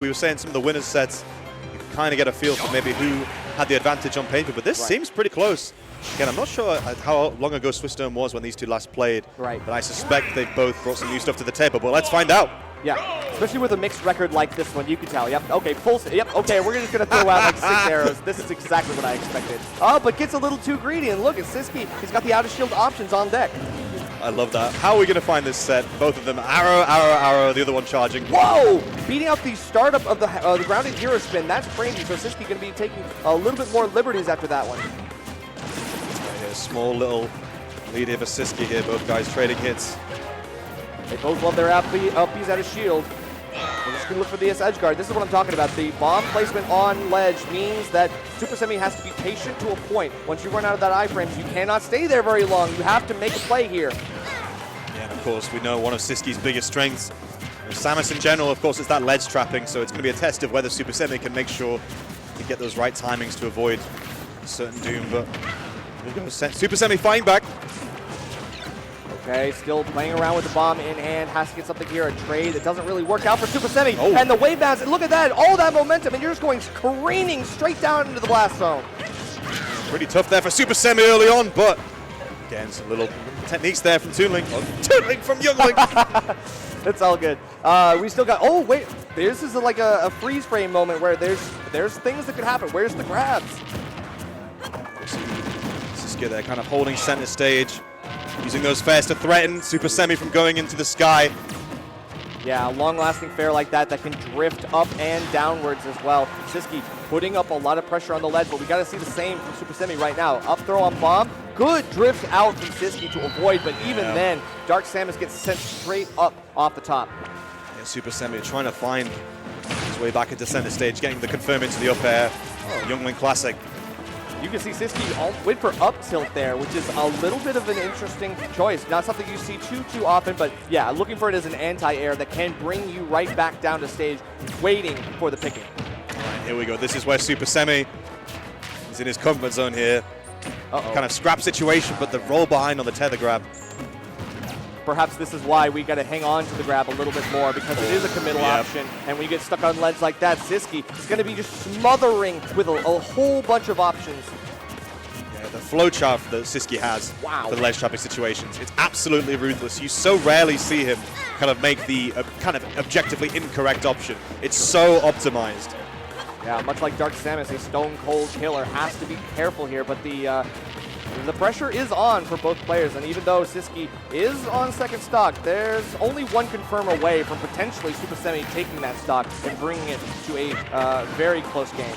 We were saying some of the winners' sets, you can kind of get a feel for maybe who had the advantage on paper, but this seems pretty close. Again, I'm not sure how long ago Swissdome was when these two last played, but I suspect they've both brought some new stuff to the table, but let's find out. Yeah, especially with a mixed record like this one, you can tell. Yep, okay, okay, we're just going to throw out like 6 arrows. This is exactly what I expected. Oh, but gets a little too greedy, and look at Sisqui. He's got the out-of-shield options on deck. I love that. How are we going to find this set? Both of them, arrow, arrow, arrow, the other one charging. Whoa! Beating out the startup of the grounded hero spin. That's crazy, so Sisqui going to be taking a little bit more liberties after that one. Right here, small little lead here for Sisqui here, both guys trading hits. They both love their upbees out of shield. We're just going to look for the edge guard. This is what I'm talking about. The bomb placement on ledge means that Supahsemmie has to be patient to a point. Once you run out of that iframes, you cannot stay there very long. You have to make a play here. Yeah, and of course, we know one of Sisqi's biggest strengths. And Samus in general, of course, is that ledge trapping, so it's going to be a test of whether Supahsemmie can make sure to get those right timings to avoid a certain doom. But we're going to send Supahsemmie fighting back. Okay, still playing around with the bomb in hand, has to get something here, a trade that doesn't really work out for Supahsemmie. Oh. And the wave bounce, look at that, all that momentum, and you're just going careening straight down into the blast zone. Pretty tough there for Supahsemmie early on, but again, some little techniques there from Toonling. Oh, Toonling from Youngling! It's all good. We still got, oh wait, this is like a freeze frame moment where there's things that could happen. Where's the grabs? Sisqui there kind of holding center stage. Using those fares to threaten Supahsemmie from going into the sky. Yeah, a long-lasting fare like that can drift up and downwards as well. Sisqui putting up a lot of pressure on the ledge, but we got to see the same from Supahsemmie right now. Up throw on bomb, good drift out from Sisqui to avoid, but even then, Dark Samus gets sent straight up off the top. Yeah, Supahsemmie trying to find his way back into center stage, getting the confirm into the up air. Oh, Youngling classic. You can see Sisqui went for up tilt there, which is a little bit of an interesting choice. Not something you see too often, but yeah, looking for it as an anti-air that can bring you right back down to stage, waiting for the picking. All right, here we go. This is where Supahsemmie is in his comfort zone here. Kind of scrap situation, but the roll behind on the tether grab. Perhaps this is why we got to hang on to the grab a little bit more, because it is a committal option, and when you get stuck on ledge like that, Sisqui is going to be just smothering with a whole bunch of options. Yeah, the flowchart that Sisqui has for the ledge trapping situations, it's absolutely ruthless. You so rarely see him kind of make the kind of objectively incorrect option. It's so optimized. Yeah, much like Dark Samus, a stone-cold killer, has to be careful here, but the pressure is on for both players, and even though Sisqui is on second stock, there's only one confirm away from potentially Supahsemmie taking that stock and bringing it to a very close game.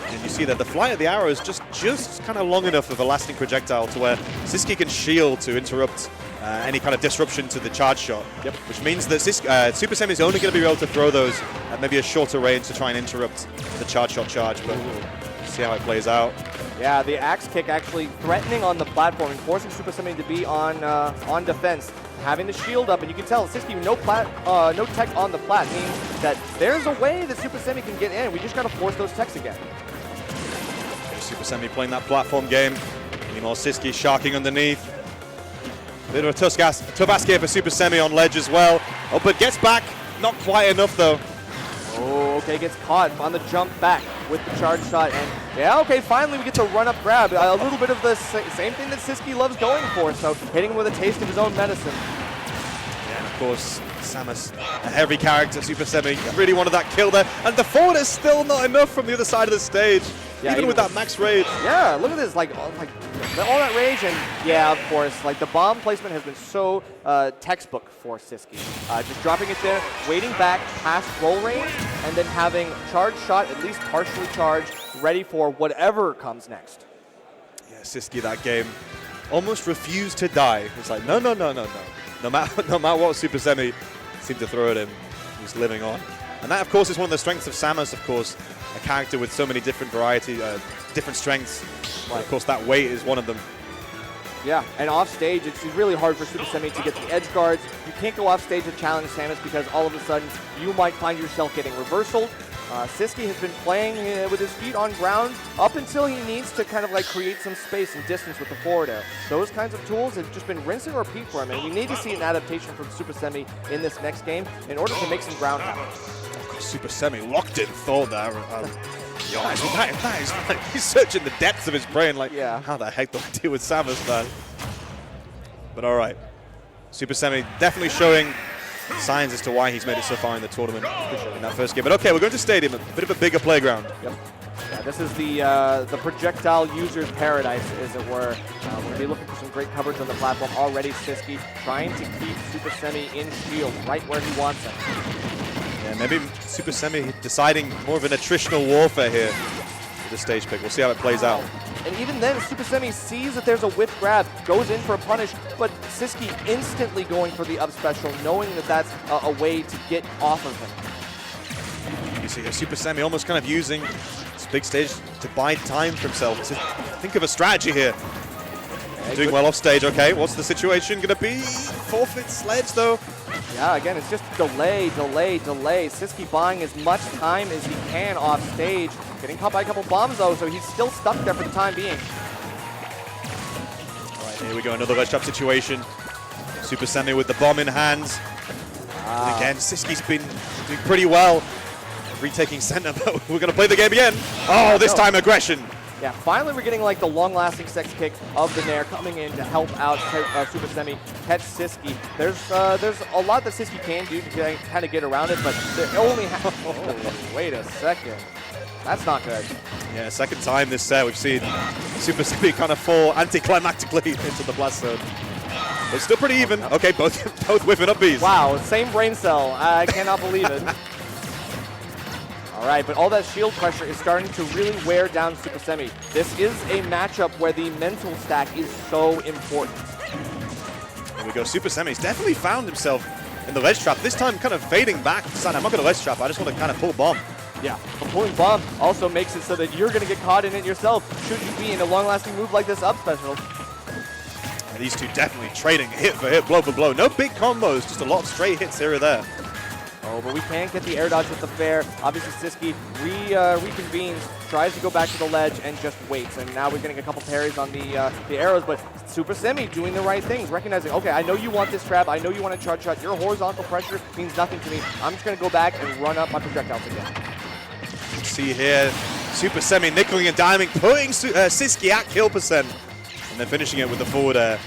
And you see that the flight of the arrow is just kind of long enough of a lasting projectile to where Sisqui can shield to interrupt any kind of disruption to the charge shot. Which means that Supahsemmie is only going to be able to throw those at maybe a shorter range to try and interrupt the charge shot charge, but see how it plays out. Yeah, the axe kick actually threatening on the platform and forcing Supahsemmie to be on defense, having the shield up, and you can tell Sisqui no tech on the plat means that there's a way that Supahsemmie can get in. We just got to force those techs again. Supahsemmie playing that platform game. Meanwhile, Sisqui sharking underneath. Bit of a tough ass here for Supahsemmie on ledge as well. Oh, but gets back. Not quite enough though. Oh, okay, gets caught on the jump back with the charge shot, and yeah, okay, finally we get to run up grab. A little bit of the same thing that Sisqui loves going for, so hitting him with a taste of his own medicine. Yeah, and of course, Samus, a heavy character, Supahsemmie really wanted that kill there, and the forward is still not enough from the other side of the stage, even with that max rage. Yeah, look at this, like all that rage, and yeah, of course, like the bomb placement has been so textbook for Sisqui. Just dropping it there, waiting back past roll range, and then having charge shot at least partially charged, ready for whatever comes next. Yeah, Sisqui that game almost refused to die. It's like, no. No matter what Supahsemmie seemed to throw at him, he's living on. And that, of course, is one of the strengths of Samus, of course, a character with so many different different strengths. Right. Of course, that weight is one of them. Yeah, and off stage, it's really hard for Supahsemmie to get the edge guards. You can't go off stage to challenge Samus because all of a sudden you might find yourself getting reversaled. Sisqui has been playing with his feet on ground up until he needs to kind of like create some space and distance with the forward air. Those kinds of tools have just been rinse and repeat for him, and we need to see an adaptation from Supahsemmie in this next game in order to make some ground happen. Supahsemmie locked in thought there. He's searching the depths of his brain, like, how the heck do I deal with Samus, man? But all right. Supahsemmie definitely showing signs as to why he's made it so far in the tournament in that first game. But okay, we're going to Stadium, a bit of a bigger playground. Yep. Yeah, this is the projectile user's paradise, as it were. We're going to be looking for some great coverage on the platform already. Sisqui trying to keep Supahsemmie in shield, right where he wants him. Yeah, maybe Supahsemmie deciding more of an attritional warfare here with the stage pick. We'll see how it plays out. And even then, Supahsemmie sees that there's a whip grab, goes in for a punish, but Sisqui instantly going for the up special, knowing that that's a way to get off of him. You see here, Supahsemmie almost kind of using this big stage to buy time for himself, to think of a strategy here. Doing well off stage, okay. What's the situation going to be? Forfeit sledge, though. Yeah, again, it's just delay, delay, delay. Sisqui buying as much time as he can off stage. Getting caught by a couple bombs, though, so he's still stuck there for the time being. All right, here we go, another ledge trap situation. Supahsemmie with the bomb in hands. And again, Sisqi's been doing pretty well, retaking center, but we're going to play the game again. Oh, this time aggression. Yeah, finally we're getting like the long-lasting sex kick of the Nair coming in to help out Supahsemmie catch Sisqui. There's a lot that Sisqui can do to kind of get around it, but they only have... Oh, wait a second. That's not good. Yeah, second time this set we've seen Supahsemmie kind of fall anticlimactically into the blast zone. But still pretty even. Okay, both whipping up Bs. Wow, same brain cell. I cannot believe it. All right, but all that shield pressure is starting to really wear down Supahsemmie. This is a matchup where the mental stack is so important. Here we go. Supahsemmie's definitely found himself in the ledge trap. This time kind of fading back. I'm not going to ledge trap. I just want to kind of pull bomb. Yeah, but pulling bomb also makes it so that you're going to get caught in it yourself should you be in a long-lasting move like this up special. And these two definitely trading hit for hit, blow for blow. No big combos, just a lot of straight hits here or there. Oh, but we can get the air dodge with the fair. Obviously, Sisqui reconvenes, tries to go back to the ledge, and just waits. And now we're getting a couple parries on the arrows, but Supahsemmie doing the right things, recognizing, okay, I know you want this trap, I know you want a charge shot, your horizontal pressure means nothing to me. I'm just going to go back and run up my projectiles again. See here, Supahsemmie nickeling and diming, putting Sisqui at kill percent, and then finishing it with the forward air.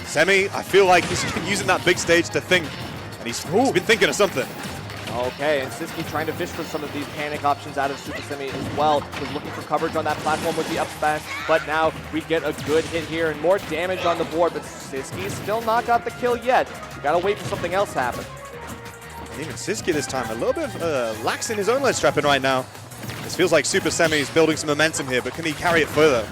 Semi, I feel like he's been using that big stage to think, and he's been thinking of something. Okay, and Sisqui trying to fish for some of these panic options out of Supahsemmie as well. Was looking for coverage on that platform with the up smash, but now we get a good hit here and more damage on the board, but Sisqui still not got the kill yet. We gotta wait for something else to happen. And even Sisqui this time, a little bit lax in his own ledge trapping right now. This feels like Supahsemmie is building some momentum here, but can he carry it further?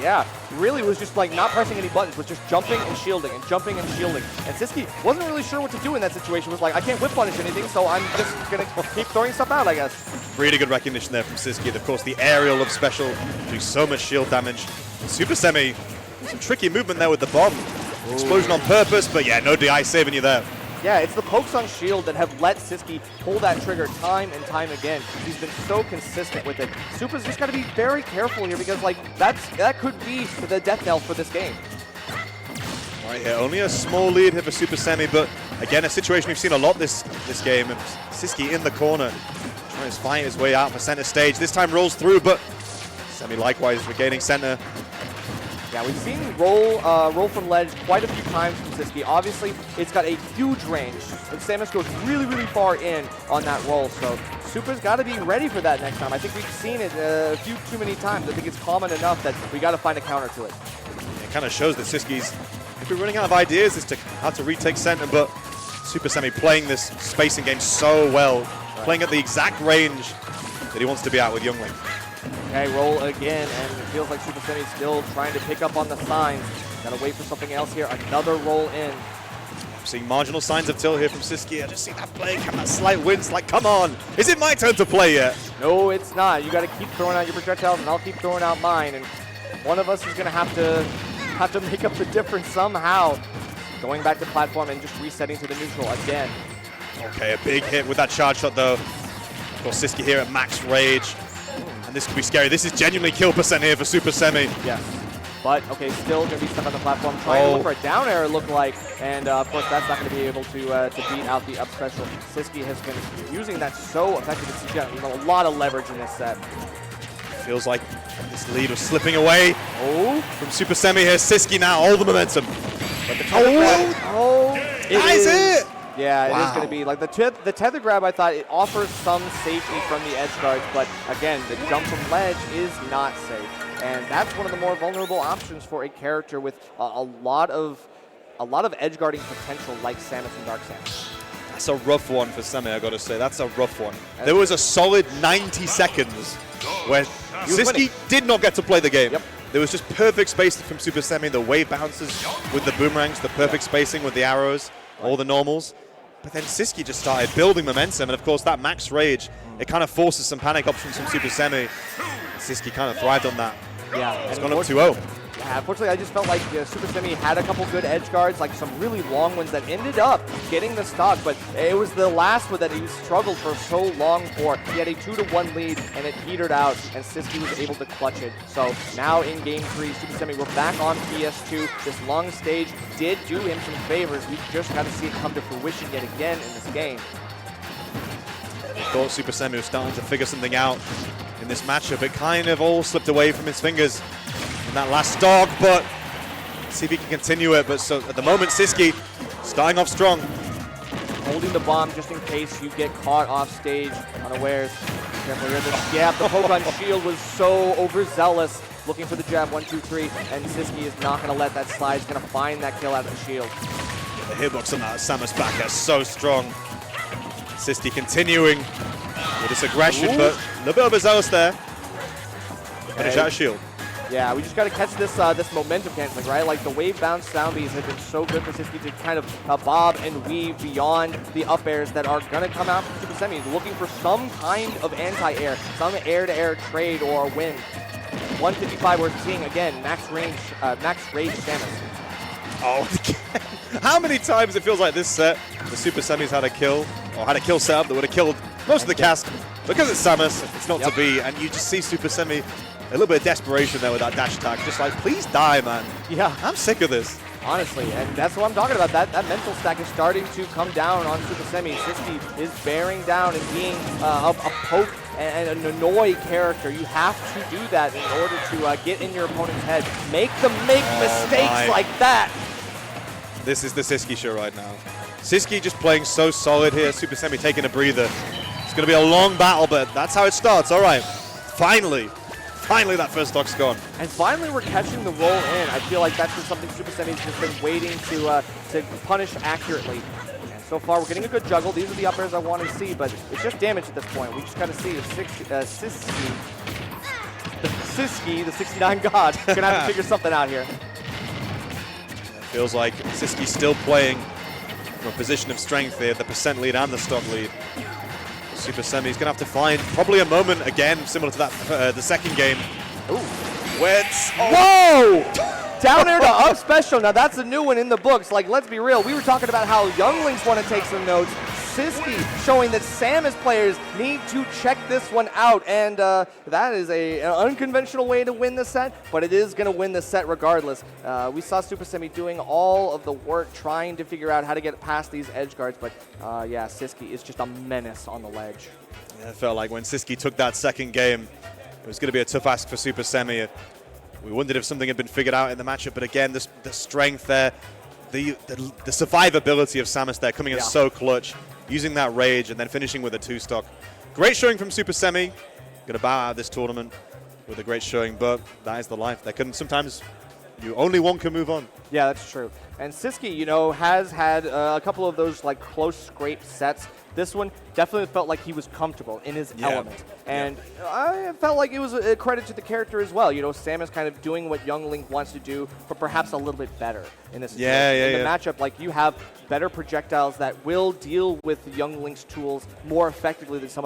Yeah, really was just like not pressing any buttons, was just jumping and shielding and jumping and shielding. And Sisqui wasn't really sure what to do in that situation. Was like, I can't whip punish anything, so I'm just gonna keep throwing stuff out, I guess. Really good recognition there from Sisqui. Of course, the aerial of special do so much shield damage. Supahsemmie, some tricky movement there with the bomb. Explosion on purpose, but yeah, no DI saving you there. Yeah, it's the pokes on shield that have let Sisqui pull that trigger time and time again. He's been so consistent with it. Supa's just got to be very careful here because, like, that could be the death knell for this game. Right here, only a small lead here for Supahsemmie, but again, a situation we've seen a lot this game. Sisqui in the corner, trying to find his way out for center stage. This time rolls through, but Semi likewise regaining center. Yeah, we've seen roll from ledge quite a few times from Sisqui. Obviously, it's got a huge range, and Samus goes really, really far in on that roll, so Supa's got to be ready for that next time. I think we've seen it a few too many times. I think it's common enough that we got to find a counter to it. It kind of shows that Sisqi's running out of ideas as to how to retake center, but Supahsemmie playing this spacing game so well, playing at the exact range that he wants to be at with Youngling. Okay, roll again, and it feels like Supahsemmie's still trying to pick up on the signs. Gotta wait for something else here. Another roll in. I'm seeing marginal signs of tilt here from Sisqui. I just see that play, come that slight wince, like, come on. Is it my turn to play yet? No, it's not. You gotta keep throwing out your projectiles, and I'll keep throwing out mine. And one of us is gonna have to make up the difference somehow. Going back to platform and just resetting to the neutral again. Okay, a big hit with that charge shot though. Of course, Sisqui here at max rage. And this could be scary. This is genuinely kill percent here for Supahsemmie. Yes. But, okay, still going to be stuck on the platform, trying to look for a down air, look like. And, of course, that's not going to be able to beat out the up special. Sisqui has been using that so effectively. He's got a lot of leverage in this set. Feels like this lead was slipping away from Supahsemmie. Here's Sisqui now, all the momentum. But the tether grab, it! Yeah, it is going to be like the tether grab. I thought it offers some safety from the edge guards, but again, the jump from ledge is not safe, and that's one of the more vulnerable options for a character with a lot of edge guarding potential, like Samus and Dark Samus. That's a rough one for Semi, I gotta say. That's a rough one. There was a solid 90 seconds where Sisqui did not get to play the game. Yep. There was just perfect spacing from Supahsemmie, the wave bounces with the boomerangs, the perfect spacing with the arrows, all the normals. But then Sisqui just started building momentum, and of course that max rage, it kind of forces some panic options from Supahsemmie. Sisqui kind of thrived on that. Yeah, it's gone up 2-0. Yeah, unfortunately, I just felt like Supahsemmie had a couple good edge guards, like some really long ones that ended up getting the stock, but it was the last one that he struggled for so long for. He had a 2-1 lead, and it petered out, and Sisqui was able to clutch it. So now in Game 3, Supahsemmie, we're back on PS2. This long stage did do him some favors. We just got to see it come to fruition yet again in this game. I thought Supahsemmie was starting to figure something out in this matchup. It kind of all slipped away from his fingers in that last dog, but see if he can continue it. But so at the moment, Sisqui starting off strong. Holding the bomb just in case you get caught off stage unawares. Careful here. Yeah, the Pokemon shield was so overzealous, looking for the jab, 1, 2, 3, and Sisqui is not going to let that slide. He's going to find that kill out of the shield. The hitbox on that Samus back is so strong. Sisqui continuing with this aggression, but a little bit overzealous there. Finish out shield. Yeah, we just got to catch this this momentum canceling, right? Like the wave bounce soundbees have been so good for Sisqui to kind of bob and weave beyond the up airs that are going to come out from Supahsemmie. He's looking for some kind of anti-air, some air-to-air trade or win. 155 we're seeing again, max rage Samus. Oh, how many times it feels like this set, the Supasemmies had a kill, or had a kill setup that would have killed most of the cast. Because it's Samus, it's not to be, and you just see Supahsemmie, a little bit of desperation there with that dash attack, just like, please die, man. Yeah. I'm sick of this. Honestly, and that's what I'm talking about. That mental stack is starting to come down on Supahsemmie. Sisqui is bearing down and being a poke and an annoy character. You have to do that in order to get in your opponent's head. Make them make mistakes like that. This is the Sisqui show right now. Sisqui just playing so solid here. Supahsemmie taking a breather. It's going to be a long battle, but that's how it starts. All right, finally that first stock's gone. And finally we're catching the roll in. I feel like that's just something Supahsemmie's just been waiting to punish accurately. And so far we're getting a good juggle. These are the up airs I want to see, but it's just damage at this point. We just got to see if Sisqui, the 69 god, gonna have to figure something out here. It feels like Sisqi's still playing from a position of strength here, the percent lead and the stock lead. Supahsemmie's going to have to find probably a moment again, similar to that the second game. Ooh. Whoa! Down air to up special. Now that's a new one in the books. Like, let's be real. We were talking about how younglings want to take some notes. Sisqui showing that Samus players need to check this one out, and that is an unconventional way to win the set, but it is going to win the set regardless. We saw Supahsemmie doing all of the work trying to figure out how to get past these edge guards, but yeah, Sisqui is just a menace on the ledge. Yeah, it felt like when Sisqui took that second game, it was going to be a tough ask for Supahsemmie. We wondered if something had been figured out in the matchup, but again, the strength there, the survivability of Samus there coming in so clutch, using that rage and then finishing with a 2-stock. Great showing from Supahsemmie. Going to bow out of this tournament with a great showing, but that is the life. Sometimes only one can move on. Yeah, that's true. And Sisqui, you know, has had a couple of those like close scrape sets. This one definitely felt like he was comfortable in his element. And I felt like it was a credit to the character as well. You know, Samus kind of doing what Young Link wants to do, but perhaps a little bit better in this situation. In the matchup, like, you have better projectiles that will deal with Young Link's tools more effectively than some